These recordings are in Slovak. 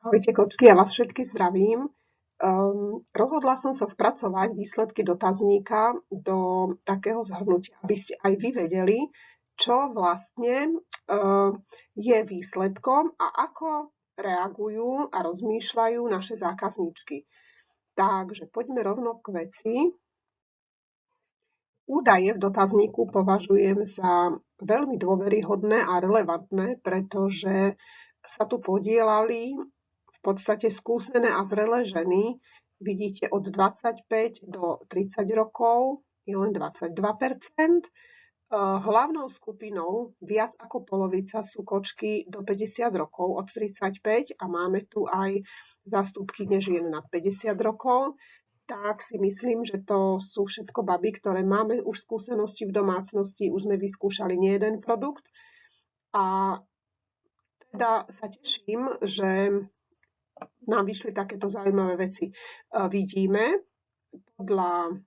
Ahojte kočky, ja vás všetky zdravím. Rozhodla som sa spracovať výsledky dotazníka do takého zhrnutia, aby ste aj vy vedeli, čo vlastne je výsledkom a ako reagujú a rozmýšľajú naše zákazníčky. Takže poďme rovno k veci. Údaje v dotazníku považujem za veľmi dôveryhodné a relevantné, pretože sa tu podielali v podstate skúsené a zrelé ženy. Vidíte, od 25 do 30 rokov je len 22%. Hlavnou skupinou, viac ako polovica, sú kočky do 50 rokov, od 35, a máme tu aj zástupkyne žien nad 50 rokov. Tak si myslím, že to sú všetko baby, ktoré máme už skúsenosti v domácnosti, už sme vyskúšali nie jeden produkt. A teda sa teším, že nám vyšli takéto zaujímavé veci. Vidíme podľa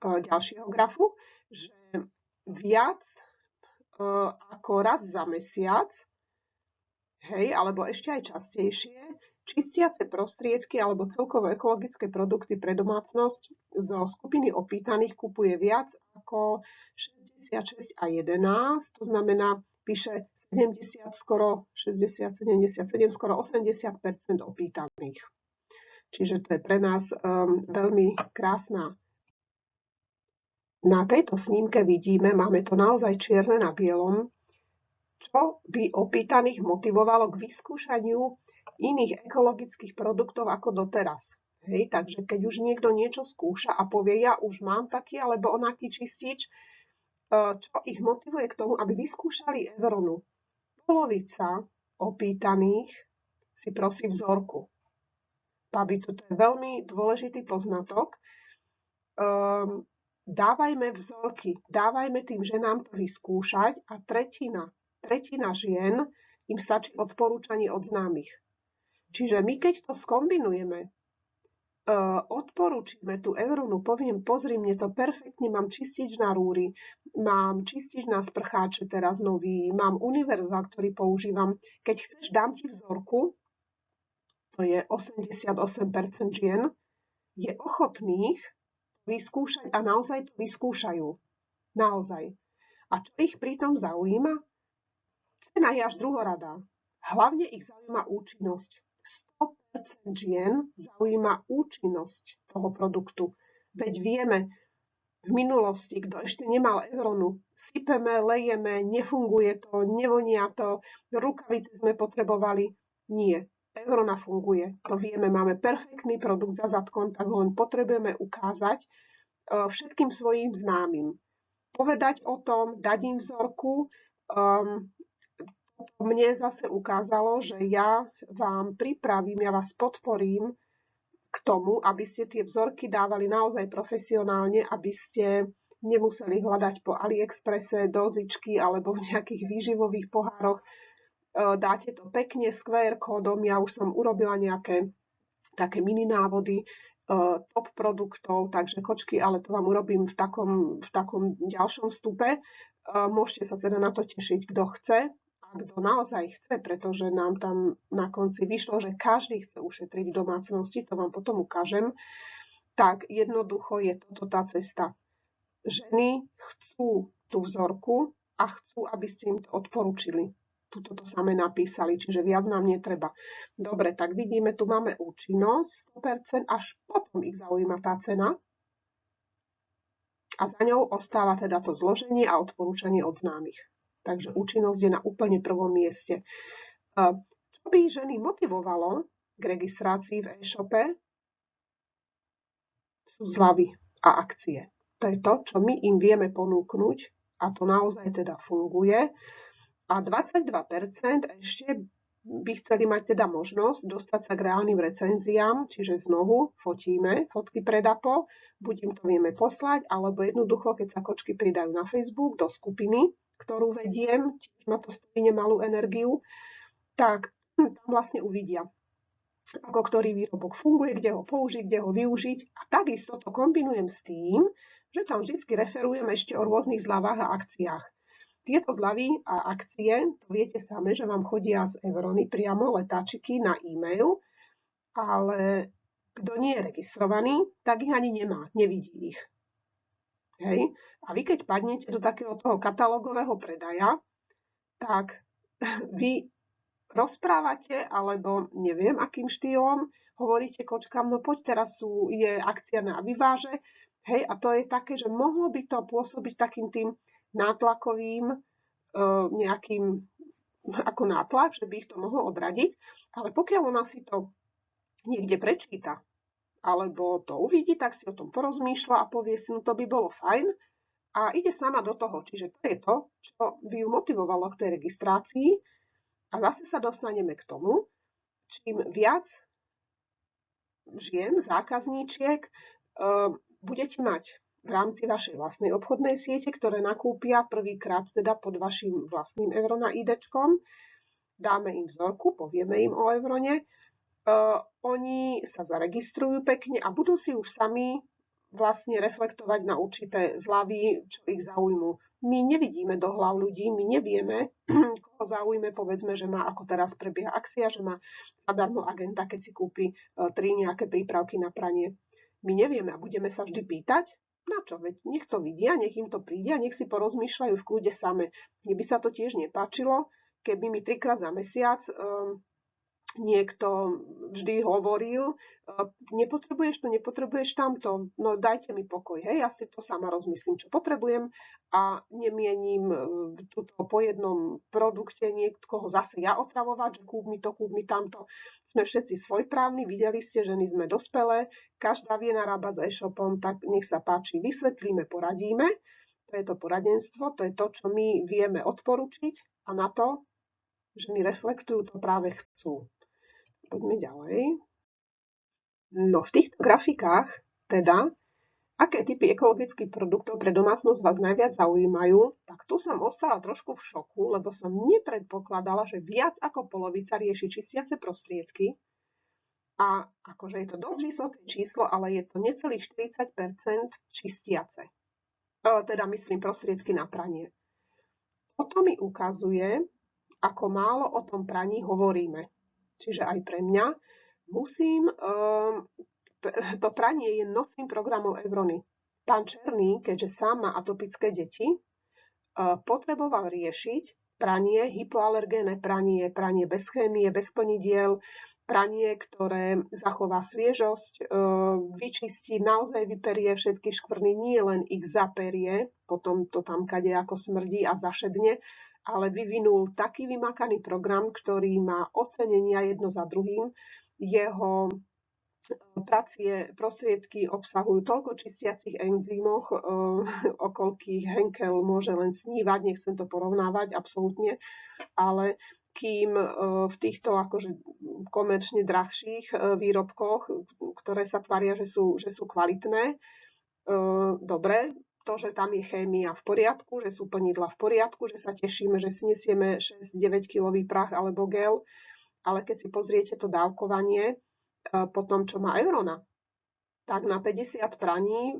ďalšieho grafu, že viac ako raz za mesiac, alebo ešte aj častejšie, čistiace prostriedky alebo celkovo ekologické produkty pre domácnosť zo skupiny opýtaných kupuje viac ako 66 a 11, to znamená, píše 70, skoro 60, 77, skoro 80% opýtaných. Čiže to je pre nás veľmi krásna. Na tejto snímke vidíme, máme to naozaj čierne na bielom, čo by opýtaných motivovalo k vyskúšaniu iných ekologických produktov ako doteraz. Takže keď už niekto niečo skúša a povie, ja už mám taký alebo onaký čistič, čo ich motivuje k tomu, aby vyskúšali Everonu. Polovica opýtaných si prosí vzorku. Babi, toto je veľmi dôležitý poznatok. Dávajme vzorky, dávajme tým ženám to vyskúšať a tretina žien im stačí odporúčanie od známych. Čiže my, keď to skombinujeme, odporúčime tú Everonu, poviem, pozri, mne to perfektne, mám čistič na rúry, mám čistič na sprcháče teraz nový, mám univerzál, ktorý používam. Keď chceš, dám ti vzorku, to je 88% žien, je ochotných vyskúšať a naozaj to vyskúšajú. Naozaj. A čo ich pritom zaujíma? Cena je až druhoradá. Hlavne ich zaujíma účinnosť. 100% žien zaujíma účinnosť toho produktu. Veď vieme, v minulosti, kto ešte nemal Everonu, sypeme, lejeme, nefunguje to, nevonia to, rukavice sme potrebovali. Nie. Everona funguje. To vieme, máme perfektný produkt za zadkom, tak ho len potrebujeme ukázať všetkým svojim známym. Povedať o tom, dať im vzorku. Mne zase ukázalo, že ja vám pripravím, ja vás podporím k tomu, aby ste tie vzorky dávali naozaj profesionálne, aby ste nemuseli hľadať po AliExpresse dozičky alebo v nejakých výživových pohároch. Dáte to pekne s QR kódom, ja už som urobila nejaké také mini návody top produktov, takže kočky, ale to vám urobím v takom ďalšom vstupe. Môžete sa teda na to tešiť, kto chce. A kto naozaj chce, pretože nám tam na konci vyšlo, že každý chce ušetriť v domácnosti, to vám potom ukážem, tak jednoducho je toto tá cesta. Ženy chcú tú vzorku a chcú, aby ste im to odporúčili. Tuto to samé napísali, čiže viac nám netreba. Dobre, tak vidíme, tu máme účinnosť 100%, až potom ich zaujíma tá cena. A za ňou ostáva teda to zloženie a odporúčanie od známych. Takže účinnosť je na úplne prvom mieste. Čo by ženy motivovalo k registrácii v e-shope? Sú zľavy a akcie. To je to, čo my im vieme ponúknuť a to naozaj teda funguje. A 22% ešte by chceli mať teda možnosť dostať sa k reálnym recenziám, čiže znovu fotíme fotky predapo, buď im to vieme poslať, alebo jednoducho, keď sa kočky pridajú na Facebook do skupiny, ktorú vediem, tiež ma to stojí nemalú energiu, tak tam vlastne uvidia, ako ktorý výrobok funguje, kde ho použiť, kde ho využiť. A takisto to kombinujem s tým, že tam vždy referujem ešte o rôznych zľavách a akciách. Tieto zľavy a akcie, to viete same, že vám chodia z Eurony priamo letáčiky na e-mail, ale kto nie je registrovaný, tak ich ani nemá, nevidí ich. Hej? A vy keď padnete do takého toho katalógového predaja, tak vy rozprávate, alebo neviem akým štýlom, hovoríte kočkám, no poď, teraz je akcia na vyváže, hej, a to je také, že mohlo by to pôsobiť takým tým nátlakovým nejakým ako nátlak, že by ich to mohlo odradiť, ale pokiaľ ona si to niekde prečíta, alebo to uvidí, tak si o tom porozmýšľa a povie si, no to by bolo fajn a ide sama do toho. Čiže to je to, čo by ju motivovalo k tej registrácii. A zase sa dostaneme k tomu, čím viac žien, zákazníčiek budete mať v rámci vašej vlastnej obchodnej siete, ktoré nakúpia prvýkrát teda pod vašim vlastným Eurona IDčkom, dáme im vzorku, povieme im o Eurone, oni sa zaregistrujú pekne a budú si už sami vlastne reflektovať na určité zľavy, čo ich zaujmú. My nevidíme do hlav ľudí, my nevieme, koho zaujme, povedzme, že má, ako teraz prebieha akcia, že má zadarmo agenta, keď si kúpi 3 nejaké prípravky na pranie. My nevieme a budeme sa vždy pýtať, na čo, veď nech to vidia, nech im to príde a nech si porozmýšľajú v kľude same. Mne by sa to tiež nepáčilo, keby mi 3-krát za mesiac niekto vždy hovoril, nepotrebuješ to, nepotrebuješ tamto, no dajte mi pokoj, hej, ja si to sama rozmyslím, čo potrebujem a nemienim po jednom produkte niekoho zase ja otravovať, že kúp mi tamto. Sme všetci svojprávni, videli ste, ženy sme dospelé, každá vie narábať s e-shopom, tak nech sa páči, vysvetlíme, poradíme, to je to poradenstvo, to je to, čo my vieme odporučiť a na to, že mi reflektujú, to práve chcú. Poďme ďalej. No v týchto grafikách teda, aké typy ekologických produktov pre domácnosť vás najviac zaujímajú, tak tu som ostala trošku v šoku, lebo som nepredpokladala, že viac ako polovica rieši čistiace prostriedky. A akože je to dosť vysoké číslo, ale je to necelých 40% čistiace. Teda myslím prostriedky na pranie. Toto mi ukazuje, ako málo o tom praní hovoríme. Čiže aj pre mňa to pranie je nosným programom Eurony. Pán Černý, keďže sám má atopické deti, potreboval riešiť pranie, hypoalergénne pranie, pranie bez chémie, bez plnidiel, pranie, ktoré zachová sviežosť, vyčistí, naozaj vyperie všetky škvrny, nie len ich zaperie, potom to tam kadejako smrdí a zašedne, ale vyvinul taký vymakaný program, ktorý má ocenenia jedno za druhým. Jeho pracie prostriedky obsahujú toľko čistiacich enzymov, o koľkých Henkel môže len snívať, nechcem to porovnávať absolútne, ale kým v týchto akože komerčne drahších výrobkoch, ktoré sa tvária, že sú kvalitné, dobre, to, že tam je chémia v poriadku, že sú plnidla v poriadku, že sa tešíme, že si nesieme 6-9 kilový prach alebo gel, ale keď si pozriete to dávkovanie po tom, čo má Eurona, tak na 50 praní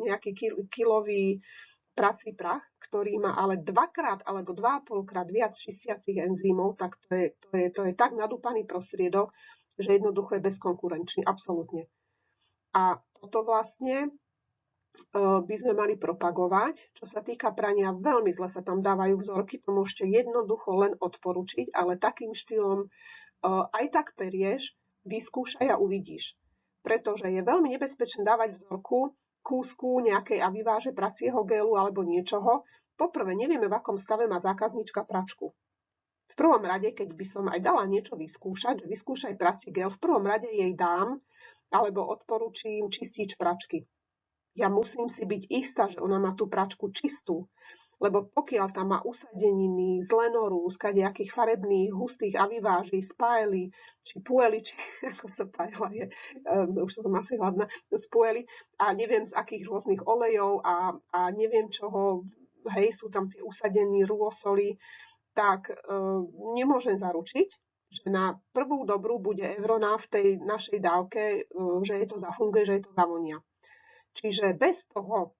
nejaký kilový prací prach, ktorý má ale 2-krát alebo 2,5-krát viac čistiacich enzymov, tak to je tak nadúpaný prostriedok, že jednoducho je bezkonkurenčný, absolútne. A toto vlastne by sme mali propagovať. Čo sa týka prania, veľmi zle sa tam dávajú vzorky, to môžete jednoducho len odporučiť, ale takým štýlom aj tak perieš, vyskúšaj a uvidíš. Pretože je veľmi nebezpečné dávať vzorku kúsku nejakej a vyváže pracieho gelu alebo niečoho. Poprvé, nevieme, v akom stave má zákazníčka pračku. V prvom rade, keď by som aj dala niečo vyskúšať, že vyskúšaj prací gel, v prvom rade jej dám alebo odporúčim čistič pračky. Ja musím si byť istá, že ona má tú pračku čistú, lebo pokiaľ tam má usadeniny z lenoru, z kadejakých farebných, hustých aviváží, spájely, či puely, či ako sa pájla je, už som asi hladná, spojeli a neviem z akých rôznych olejov a neviem čoho, hej, sú tam tie usadení rôsoly, tak nemôžem zaručiť, že na prvú dobrú bude Eurona v tej našej dávke, že je to zafunguje, že je to zavonia. Čiže bez toho,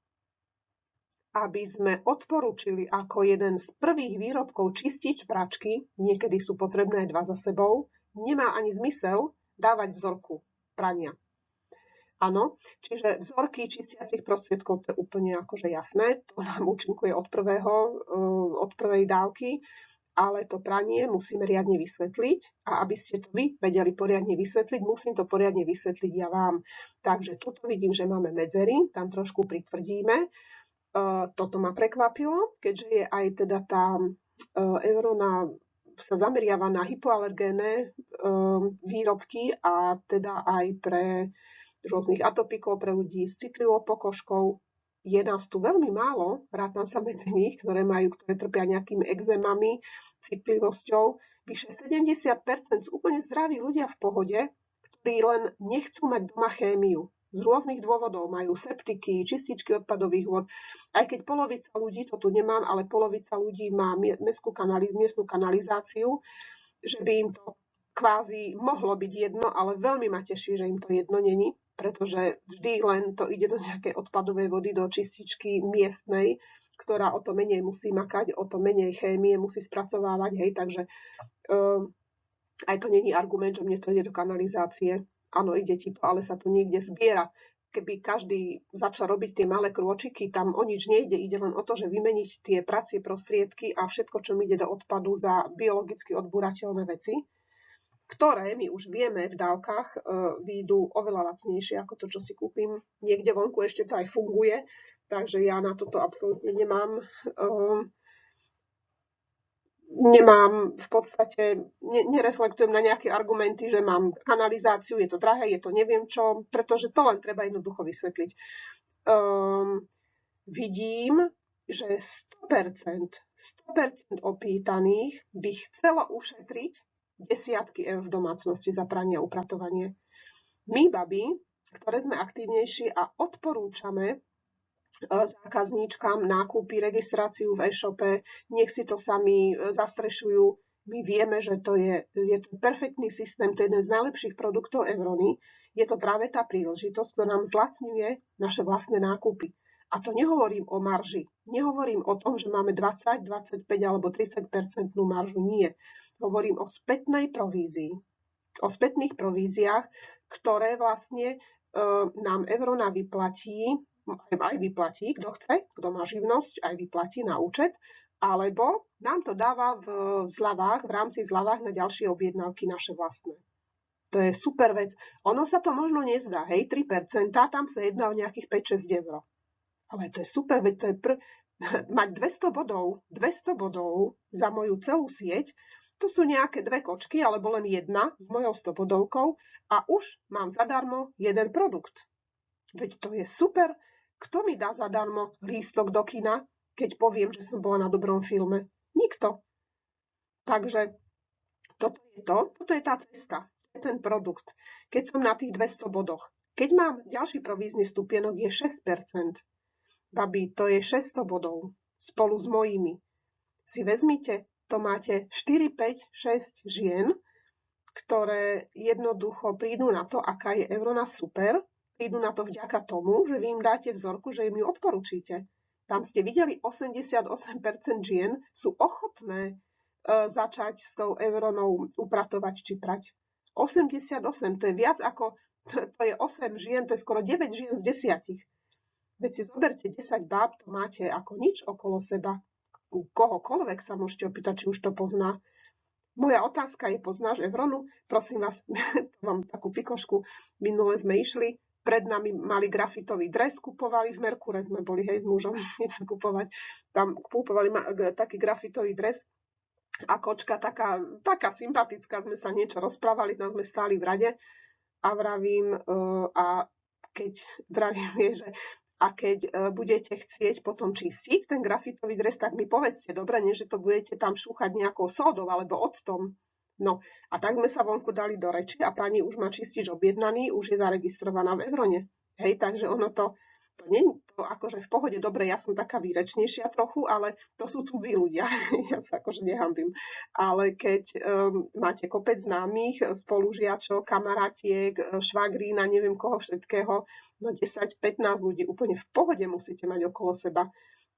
aby sme odporúčili ako jeden z prvých výrobkov čistič pračky, niekedy sú potrebné aj 2 za sebou, nemá ani zmysel dávať vzorku prania. Áno, čiže vzorky čistiacich prostriedkov, to je úplne akože jasné, to nám účinkuje od prvej dávky, ale to pranie musíme riadne vysvetliť a aby ste to vy vedeli poriadne vysvetliť, musím to poriadne vysvetliť ja vám. Takže tuto vidím, že máme medzery, tam trošku pritvrdíme. Toto ma prekvapilo, keďže je aj teda tá Evrona sa zameriava na hypoalergénne výrobky a teda aj pre rôznych atopikov, pre ľudí s citlivou pokožkou. Je nás tu veľmi málo, rátam sa medzi nich, ktoré trpia nejakými exémami, citlivosťou. Vyše 70% sú úplne zdraví ľudia v pohode, ktorí len nechcú mať doma chémiu. Z rôznych dôvodov majú septiky, čističky odpadových vod. Aj keď polovica ľudí, to tu nemám, ale polovica ľudí má miestnu kanalizáciu, že by im to kvázi mohlo byť jedno, ale veľmi ma teší, že im to jedno není, pretože vždy len to ide do nejakej odpadovej vody, do čističky miestnej, ktorá o to menej musí makať, o to menej chémie musí spracovávať, hej, takže aj to není argument, že mne to ide do kanalizácie. Áno, ide ti to, ale sa to niekde zbiera. Keby každý začal robiť tie malé krôčiky, tam o nič nejde, ide len o to, že vymeniť tie pracie prostriedky a všetko, čo mi ide do odpadu za biologicky odbúrateľné veci, ktoré my už vieme v dávkach výjdu oveľa lacnejšie ako to, čo si kúpim niekde vonku, ešte to aj funguje, takže ja na toto absolútne nemám v podstate, nereflektujem na nejaké argumenty, že mám kanalizáciu, je to drahé, je to neviem čo, pretože to len treba jednoducho vysvetliť. Vidím, že 100% opýtaných by chcelo ušetriť desiatky eur v domácnosti za pranie a upratovanie. My, baby, ktoré sme aktívnejší a odporúčame zákazníčkam nákupy, registráciu v e-shope, nech si to sami zastrešujú. My vieme, že to je perfektný systém, to je jeden z najlepších produktov Evrony. Je to práve tá príležitosť, ktorá nám zlacňuje naše vlastné nákupy. A to nehovorím o marži. Nehovorím o tom, že máme 20, 25 alebo 30% maržu. Nie. Hovorím o spätnej provízii. O spätných províziách, ktoré vlastne nám Evrona vyplatí, kto chce, kto má živnosť, aj vyplatí na účet, alebo nám to dáva v rámci zľavách na ďalšie objednávky naše vlastné. To je super vec. Ono sa to možno nezdá, hej, 3%, tam sa jedná o nejakých 5-6 eur. Ale to je super, veď to je mať 200 bodov za moju celú sieť, to sú nejaké 2 kočky, alebo len jedna s mojou 100 bodovkou a už mám zadarmo jeden produkt. Veď to je super. Kto mi dá zadarmo lístok do kina, keď poviem, že som bola na dobrom filme? Nikto. Takže toto je tá cesta, to je ten produkt. Keď som na tých 200 bodoch, keď mám ďalší provízny stupienok je 6%. Babi, to je 600 bodov spolu s mojimi. Si vezmite, to máte 4, 5, 6 žien, ktoré jednoducho prídu na to, aká je Evrona super, prídu na to vďaka tomu, že vy im dáte vzorku, že im ju odporúčite. Tam ste videli, 88% žien sú ochotné začať s tou Evronou upratovať či prať. 88, to je viac ako, to je 8 žien, to je skoro 9 žien z 10. Veď si zoberte 10 báb, to máte ako nič okolo seba. U kohokoľvek sa môžete opýtať, či už to pozná. Moja otázka je, poznáš Evronu? Prosím vás, mám takú pikošku, minule sme išli, pred nami mali grafitový dres, kupovali, v Merkure sme boli, hej, s mužom, niečo kupovať, tam kupovali taký grafitový dres a kočka taká sympatická, sme sa niečo rozprávali, tam sme stáli v rade a vravím, keď budete chcieť potom čistiť ten grafitový dres, tak mi povedzte, dobre, nie, že to budete tam šúchať nejakou sódou alebo octom. No a tak sme sa vonku dali do reči a pani už má čistič objednaný, už je zaregistrovaná v Evrone. Hej, takže ono to nie je to akože v pohode, dobre, ja som taká výrečnejšia trochu, ale to sú cudzí ľudia, ja sa akože nehambím. Ale keď máte kopec známych, spolužiačov, kamarátiek, švagrín a neviem koho všetkého, no 10-15 ľudí úplne v pohode musíte mať okolo seba.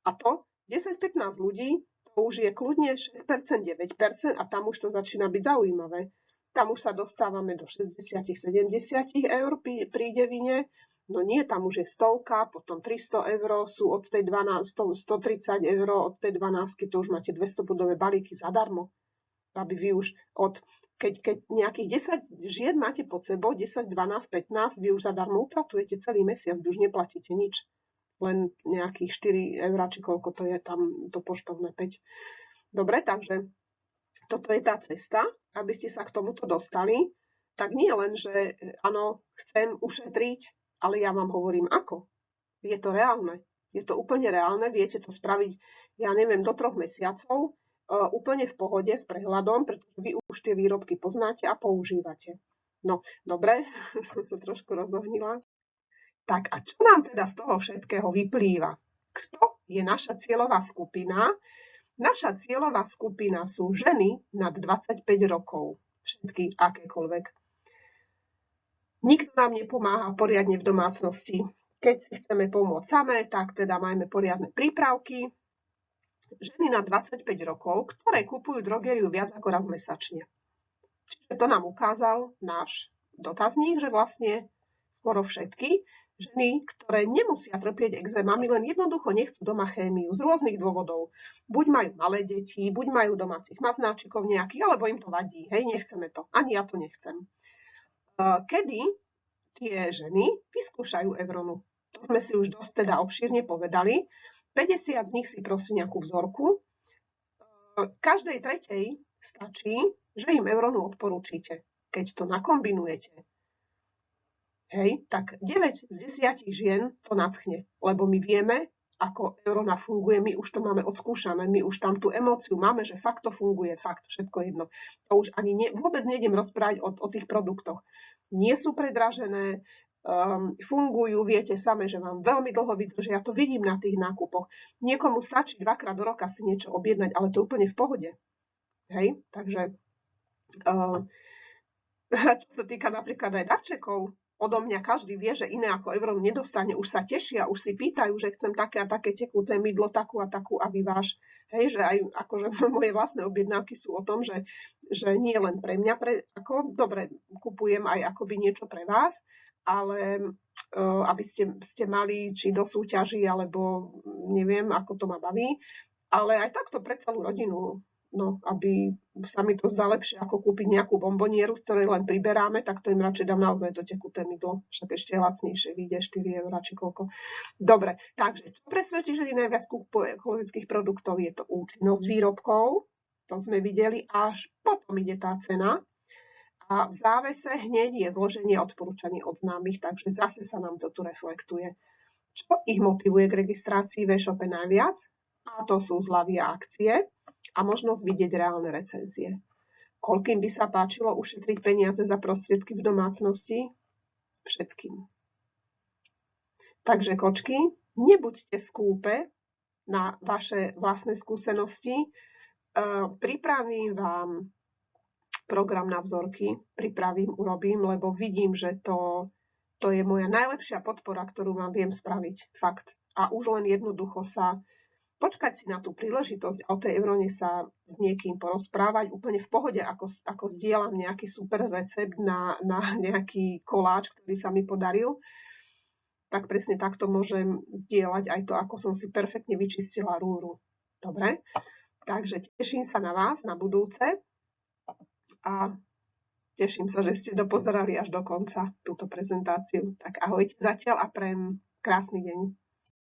A to 10-15 ľudí, to už je kľudne 6%, 9% a tam už to začína byť zaujímavé. Tam už sa dostávame do 60-70 eur pri devine. No nie, tam už je 100, potom 300 eur sú od tej 12, 130 eur od tej 12, to už máte 200-bodové balíky zadarmo. Aby vy už keď nejakých 10 žien máte pod sebou, 10, 12, 15, vy už zadarmo upratujete celý mesiac, vy už neplatíte nič. Len nejakých 4 eur, či koľko to je tam to poštovné 5. Dobre, takže toto je tá cesta, aby ste sa k tomuto dostali. Tak nie len, že áno, chcem ušetriť, ale ja vám hovorím ako. Je to reálne. Je to úplne reálne, viete to spraviť, ja neviem, do 3 mesiacov, úplne v pohode s prehľadom, pretože vy už tie výrobky poznáte a používate. No, dobre, už som sa trošku rozohnila. Tak a čo nám teda z toho všetkého vyplýva? Kto je naša cieľová skupina? Naša cieľová skupina sú ženy nad 25 rokov. Všetky akékoľvek. Nikto nám nepomáha poriadne v domácnosti. Keď si chceme pomôcť samé, tak teda máme poriadne prípravky. Ženy nad 25 rokov, ktoré kupujú drogériu viac ako raz mesačne. Čiže to nám ukázal náš dotazník, že vlastne skoro všetky ženy, ktoré nemusia trpieť ekzémami, len jednoducho nechcú doma chémiu z rôznych dôvodov. Buď majú malé deti, buď majú domácich maznáčikov nejakých, alebo im to vadí. Hej, nechceme to. Ani ja to nechcem. Kedy tie ženy vyskúšajú Evronu? To sme si už dosť teda obšírne povedali. 50 z nich si prosí nejakú vzorku. Každej tretej stačí, že im Evronu odporúčite. Keď to nakombinujete, hej, tak 9 z 10 žien to nadchne, lebo my vieme, ako Evrona funguje, my už to máme odskúšané, my už tam tú emóciu máme, že fakt to funguje, fakt, všetko jedno. To už ani vôbec nejdem rozprávať o tých produktoch. Nie sú predražené, fungujú, viete same, že vám veľmi dlho vydržia, ja to vidím na tých nákupoch. Niekomu stačí 2-krát do roka si niečo objednať, ale to úplne v pohode. Hej, takže čo sa týka napríklad aj darčekov, odo mňa každý vie, že iné ako Evronu nedostane, už sa tešia, už si pýtajú, že chcem také a také tekuté mydlo, takú a takú a vyváž. Hej, že aj akože moje vlastné objednávky sú o tom, že nie len pre mňa, dobre, kupujem aj akoby niečo pre vás, ale aby ste mali či do súťaží, alebo neviem, ako to ma baví, ale aj takto pre celú rodinu. No, aby sa mi to zdá lepšie, ako kúpiť nejakú bombonieru, z ktorej len priberáme, tak to im radšej dám naozaj to tekuté mydlo. Však ešte lacnejšie, vyjde 4 eur či koľko. Dobre, takže čo presvedčí, že najviac kúpuje ekologických produktov, je to účinnosť výrobkov, to sme videli, až potom ide tá cena. A v závese hneď je zloženie odporúčaní od známych, takže zase sa nám to tu reflektuje. Čo ich motivuje k registrácii v e-shope najviac? A to sú zľavy a akcie a možnosť vidieť reálne recenzie. Koľkým by sa páčilo ušetriť peniaze za prostriedky v domácnosti? Všetkým. Takže kočky, nebuďte skúpe na vaše vlastné skúsenosti. Pripravím vám program na vzorky, urobím, lebo vidím, že to je moja najlepšia podpora, ktorú vám viem spraviť. Fakt. A už len jednoducho sa počkať si na tú príležitosť a o tej Evrone sa s niekým porozprávať úplne v pohode, ako zdieľam nejaký super recept na nejaký koláč, ktorý sa mi podaril, tak presne takto môžem zdieľať aj to, ako som si perfektne vyčistila rúru. Dobre? Takže teším sa na vás na budúce a teším sa, že ste dopozerali až do konca túto prezentáciu. Tak ahojte zatiaľ a prajem krásny deň.